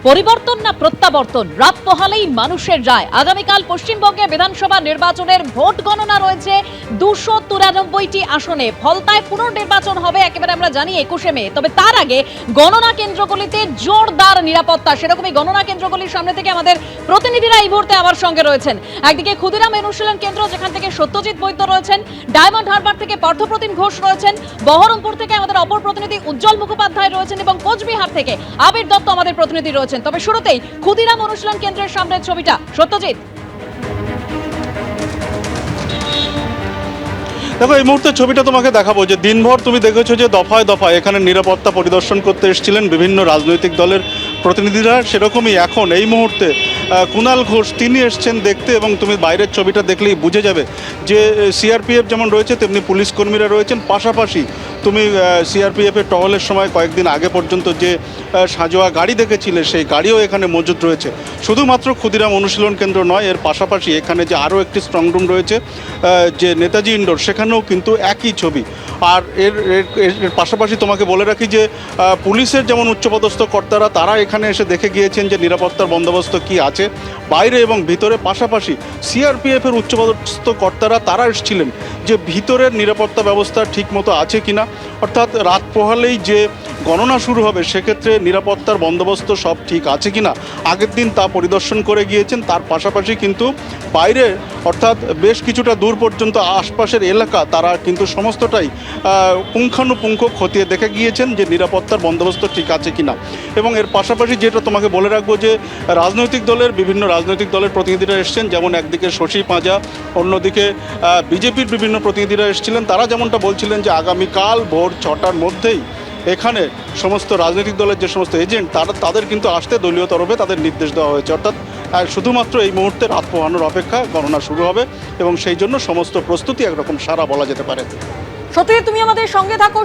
পরিবর্তন না প্রত্যাবর্তন, রাত পোহালেই মানুষের রায়। আগামীকাল পশ্চিমবঙ্গে বিধানসভা নির্বাচনের ভোট গণনা রয়েছে 293টি আসনে। ফলতায় পুনর্নির্বাচন হবে একেবারে আমরা জানি 21শে মে। তবে তার আগে গণনা কেন্দ্রগুলিতে জোরদার নিরাপত্তা। সেরকমই গণনা কেন্দ্রগুলির সামনে থেকে আমাদের প্রতিনিধিরা এই মুহূর্তে আমার সঙ্গে রয়েছেন। একদিকে ক্ষুদিরাম অনুশীলন কেন্দ্র, যেখান থেকে সত্যজিৎ বৈদ্য রয়েছেন, ডায়মন্ড হারবার থেকে পার্থপ্রতিম ঘোষ রয়েছেন, বহরমপুর থেকে আমাদের অপর প্রতিনিধি উজ্জ্বল মুখোপাধ্যায় রয়েছেন এবং কোচবিহার থেকে আবির দত্ত আমাদের প্রতিনিধি রয়েছেন। তবে শুরুতেই ক্ষুদিরাম অনুশীলন কেন্দ্রের সামনের ছবিটা, সত্যজিৎ। দেখো, এই মুহূর্তে ছবিটা তোমাকে দেখাবো যে দিনভর তুমি দেখেছো যে দফায় দফায় এখানে নিরাপত্তা পরিদর্শন করতে এসেছিলেন বিভিন্ন রাজনৈতিক দলের প্রতিনিধিরা। সেরকমই এখন এই মুহূর্তে কুণাল ঘোষ তিনি এসছেন দেখতে, এবং তুমি বাইরের ছবিটা দেখলেই বুঝে যাবে যে সিআরপিএফ যেমন রয়েছে তেমনি পুলিশ কর্মীরা রয়েছেন। পাশাপাশি তুমি সিআরপিএফের টহলের সময় কয়েকদিন আগে পর্যন্ত যে সাঁজোয়া গাড়ি দেখেছিলে সেই গাড়িও এখানে মজুদ রয়েছে। শুধুমাত্র ক্ষুদিরাম অনুশীলন কেন্দ্র নয়, এর পাশাপাশি এখানে যে আরও একটি স্ট্রংরুম রয়েছে যে নেতাজি ইন্ডোর, সেখানেও কিন্তু একই ছবি। আর এর পাশাপাশি তোমাকে বলে রাখি যে পুলিশের যেমন উচ্চপদস্থ কর্তারা তারা এখানে এসে দেখে গিয়েছেন যে নিরাপত্তার বন্দোবস্ত কি আছে বাইরে এবং ভিতরে। পাশাপাশি সিআরপিএফের উচ্চপদস্থ কর্তারা তারা এসেছিলেন যে ভিতরের নিরাপত্তা ব্যবস্থা ঠিকমতো আছে কিনা, অর্থাৎ রাত পোহালেই যে গণনা শুরু হবে সেক্ষেত্রে নিরাপত্তার বন্দোবস্ত সব ঠিক আছে কিনা আগের দিন তা পরিদর্শন করে গিয়েছেন। তার পাশাপাশি কিন্তু বাইরে অর্থাৎ বেশ কিছুটা দূর পর্যন্ত আশপাশের এলাকা তারা কিন্তু সমস্তটাই পুঙ্খানুপুঙ্খ খতিয়ে দেখে গিয়েছেন যে নিরাপত্তার বন্দোবস্ত ঠিক আছে কিনা। এবং এর পাশাপাশি যেটা তোমাকে বলে রাখবো যে বিভিন্ন রাজনৈতিক দলের প্রতিনিধিরা এসছেন, যেমন একদিকে শশী পাঁজা, অন্যদিকে বিজেপির বিভিন্ন প্রতিনিধিরা এসেছিলেন। তারা যেমনটা বলছিলেন যে আগামীকাল ভোর 6টার মধ্যেই এখানে সমস্ত রাজনৈতিক দলের যে সমস্ত এজেন্ট তাদের কিন্তু আসতে দলীয় তরফে তাদের নির্দেশ দেওয়া হয়েছে। অর্থাৎ শুধুমাত্র এই মুহূর্তে রাত পোহানোর অপেক্ষা, গণনা শুরু হবে এবং সেই জন্য সমস্ত প্রস্তুতি একরকম সারা বলা যেতে পারে। সত্যি তুমি আমাদের সঙ্গে থাকো।